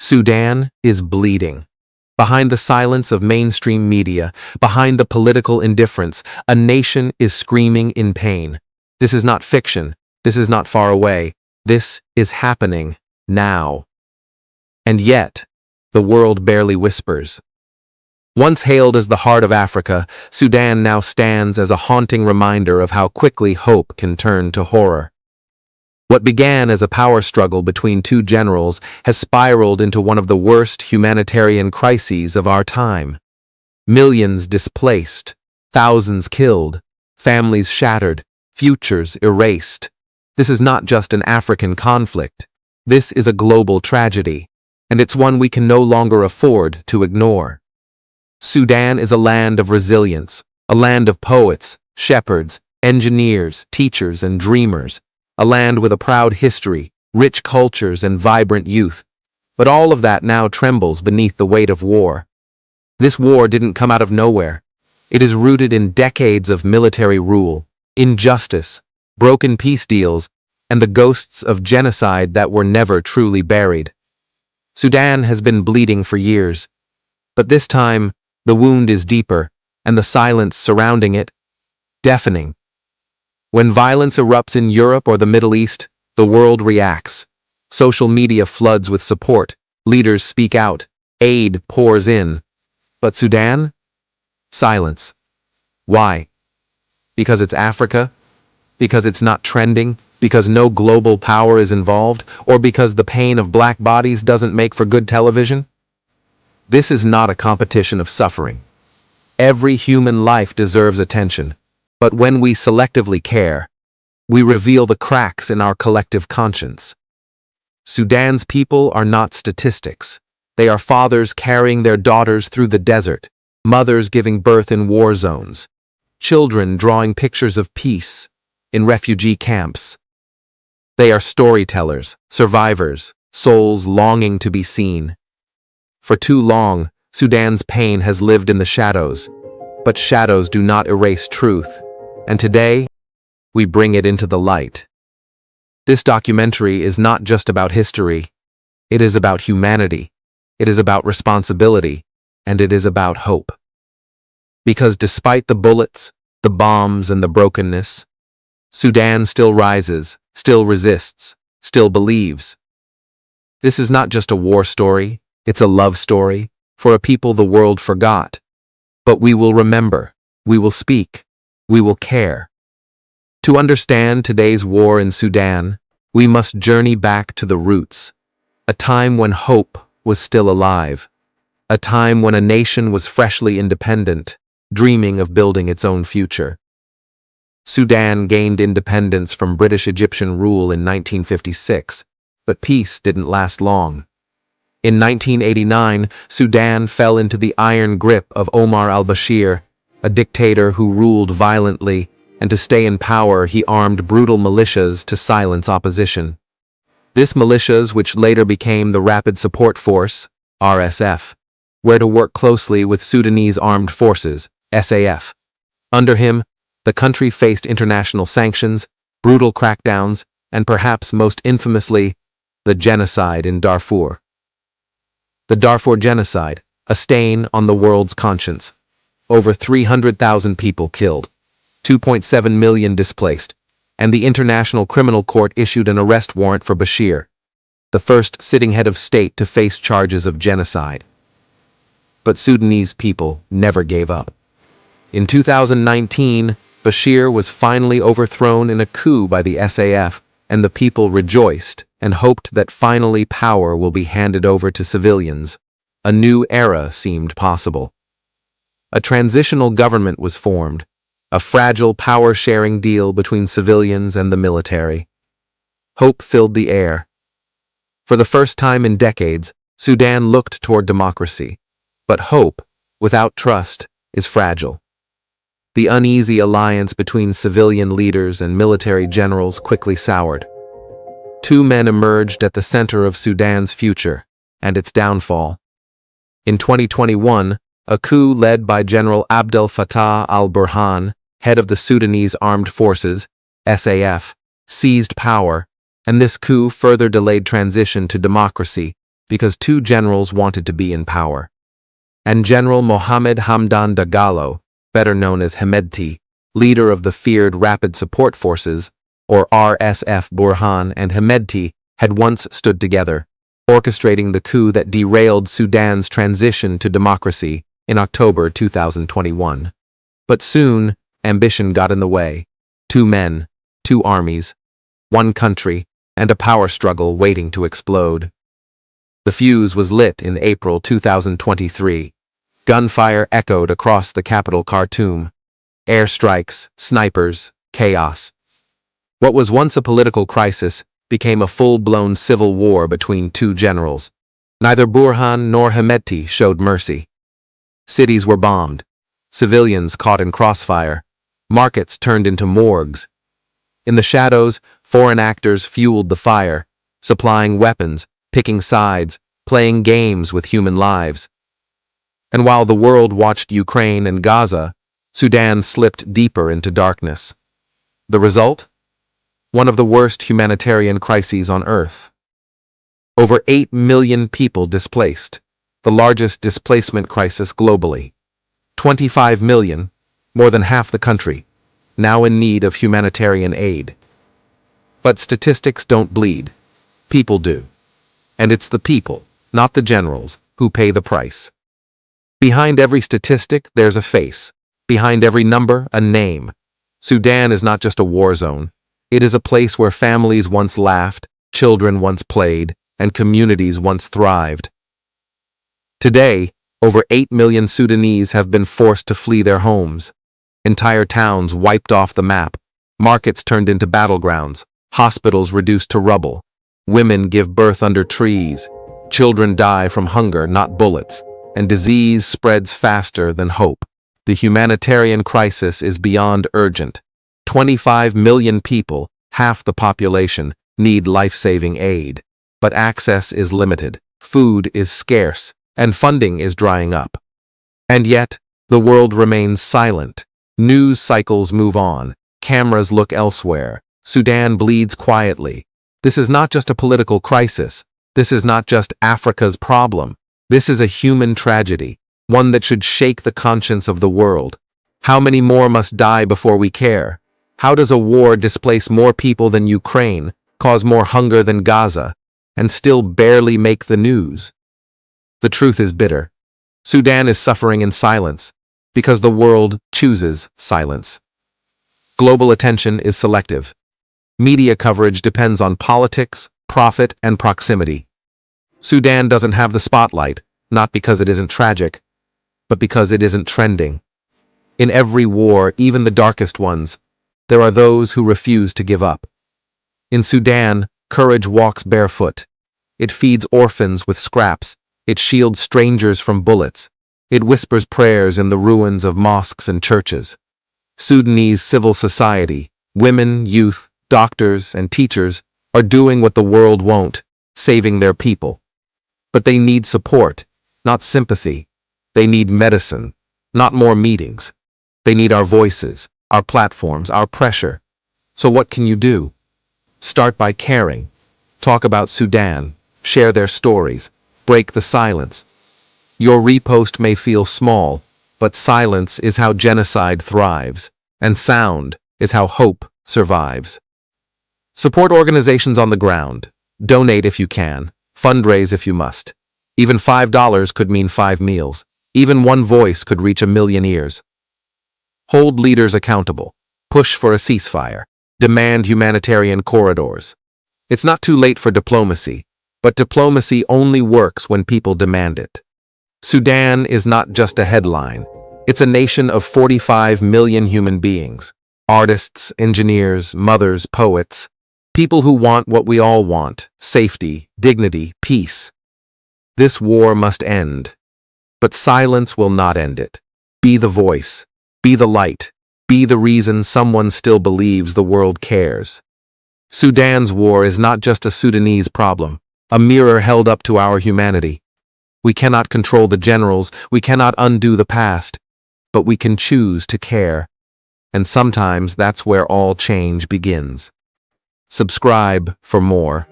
Sudan is bleeding. Behind the silence of mainstream media, behind the political indifference, a nation is screaming in pain. This is not fiction. This is not far away. This is happening now. And yet, the world barely whispers. Once hailed as the heart of Africa, Sudan now stands as a haunting reminder of how quickly hope can turn to horror. What began as a power struggle between two generals has spiraled into one of the worst humanitarian crises of our time. Millions displaced, thousands killed, families shattered, futures erased. This is not just an African conflict. This is a global tragedy, and it's one we can no longer afford to ignore. Sudan is a land of resilience, a land of poets, shepherds, engineers, teachers, and dreamers. A land with a proud history, rich cultures, and vibrant youth. But all of that now trembles beneath the weight of war. This war didn't come out of nowhere. It is rooted in decades of military rule, injustice, broken peace deals, and the ghosts of genocide that were never truly buried. Sudan has been bleeding for years. But this time, the wound is deeper, and the silence surrounding it, deafening. When violence erupts in Europe or the Middle East, the world reacts. Social media floods with support, leaders speak out, aid pours in. But Sudan? Silence. Why? Because it's Africa? Because it's not trending? Because no global power is involved? Or because the pain of black bodies doesn't make for good television? This is not a competition of suffering. Every human life deserves attention. But when we selectively care, we reveal the cracks in our collective conscience. Sudan's people are not statistics. They are fathers carrying their daughters through the desert, mothers giving birth in war zones, children drawing pictures of peace in refugee camps. They are storytellers, survivors, souls longing to be seen. For too long, Sudan's pain has lived in the shadows, but shadows do not erase truth. And today, we bring it into the light. This documentary is not just about history. It is about humanity. It is about responsibility. And it is about hope. Because despite the bullets, the bombs, and the brokenness, Sudan still rises, still resists, still believes. This is not just a war story. It's a love story for a people the world forgot. But we will remember. We will speak. We will care. To understand today's war in Sudan, we must journey back to the roots, a time when hope was still alive, a time when a nation was freshly independent, dreaming of building its own future. Sudan gained independence from British-Egyptian rule in 1956, but peace didn't last long. In 1989, Sudan fell into the iron grip of Omar al-Bashir, a dictator who ruled violently, and to stay in power he armed brutal militias to silence opposition. This militias, which later became the Rapid Support Force, RSF, were to work closely with Sudanese Armed Forces, SAF. Under him, the country faced international sanctions, brutal crackdowns, and perhaps most infamously, the genocide in Darfur. The Darfur genocide, a stain on the world's conscience. Over 300,000 people killed, 2.7 million displaced, and the International Criminal Court issued an arrest warrant for Bashir, the first sitting head of state to face charges of genocide. But Sudanese people never gave up. In 2019, Bashir was finally overthrown in a coup by the SAF, and the people rejoiced and hoped that finally power will be handed over to civilians. A new era seemed possible. A transitional government was formed, a fragile power-sharing deal between civilians and the military. Hope filled the air. For the first time in decades, Sudan looked toward democracy. But hope, without trust, is fragile. The uneasy alliance between civilian leaders and military generals quickly soured. Two men emerged at the center of Sudan's future and its downfall. In 2021, a coup led by General Abdel Fattah al-Burhan, head of the Sudanese Armed Forces, SAF, seized power, and this coup further delayed transition to democracy, because two generals wanted to be in power. And General Mohammed Hamdan Dagalo, better known as Hemedti, leader of the feared Rapid Support Forces, or RSF. Burhan and Hemedti had once stood together, orchestrating the coup that derailed Sudan's transition to democracy in October 2021. But soon, ambition got in the way. Two men, two armies, one country, and a power struggle waiting to explode. The fuse was lit in April 2023. Gunfire echoed across the capital Khartoum. Airstrikes, snipers, chaos. What was once a political crisis became a full-blown civil war between two generals. Neither Burhan nor Hemedti showed mercy. Cities were bombed, civilians caught in crossfire, markets turned into morgues. In the shadows, foreign actors fueled the fire, supplying weapons, picking sides, playing games with human lives. And while the world watched Ukraine and Gaza, Sudan slipped deeper into darkness. The result? One of the worst humanitarian crises on Earth. Over 8 million people displaced, the largest displacement crisis globally. 25 million, more than half the country, now in need of humanitarian aid. But statistics don't bleed. People do. And it's the people, not the generals, who pay the price. Behind every statistic, there's a face. Behind every number, a name. Sudan is not just a war zone. It is a place where families once laughed, children once played, and communities once thrived. Today, over 8 million Sudanese have been forced to flee their homes. Entire towns wiped off the map, markets turned into battlegrounds, hospitals reduced to rubble. Women give birth under trees, children die from hunger, not bullets, and disease spreads faster than hope. The humanitarian crisis is beyond urgent. 25 million people, half the population, need life-saving aid. But access is limited, food is scarce, and funding is drying up. And yet, the world remains silent. News cycles move on, cameras look elsewhere, Sudan bleeds quietly. This is not just a political crisis. This is not just Africa's problem. This is a human tragedy, one that should shake the conscience of the world. How many more must die before we care? How does a war displace more people than Ukraine, cause more hunger than Gaza, and still barely make the news? The truth is bitter. Sudan is suffering in silence, because the world chooses silence. Global attention is selective. Media coverage depends on politics, profit, and proximity. Sudan doesn't have the spotlight, not because it isn't tragic, but because it isn't trending. In every war, even the darkest ones, there are those who refuse to give up. In Sudan, courage walks barefoot. It feeds orphans with scraps. It shields strangers from bullets. It whispers prayers in the ruins of mosques and churches. Sudanese civil society, women, youth, doctors, and teachers are doing what the world won't, saving their people. But they need support, not sympathy. They need medicine, not more meetings. They need our voices, our platforms, our pressure. So what can you do? Start by caring. Talk about Sudan. Share their stories. Break the silence. Your repost may feel small, but silence is how genocide thrives, and sound is how hope survives. Support organizations on the ground. Donate if you can. Fundraise if you must. Even $5 could mean 5 meals. Even one voice could reach 1 million ears. Hold leaders accountable. Push for a ceasefire. Demand humanitarian corridors. It's not too late for diplomacy, but diplomacy only works when people demand it. Sudan is not just a headline. It's a nation of 45 million human beings. Artists, engineers, mothers, poets. People who want what we all want: safety, dignity, peace. This war must end. But silence will not end it. Be the voice. Be the light. Be the reason someone still believes the world cares. Sudan's war is not just a Sudanese problem, a mirror held up to our humanity. We cannot control the generals, we cannot undo the past, but we can choose to care. And sometimes that's where all change begins. Subscribe for more.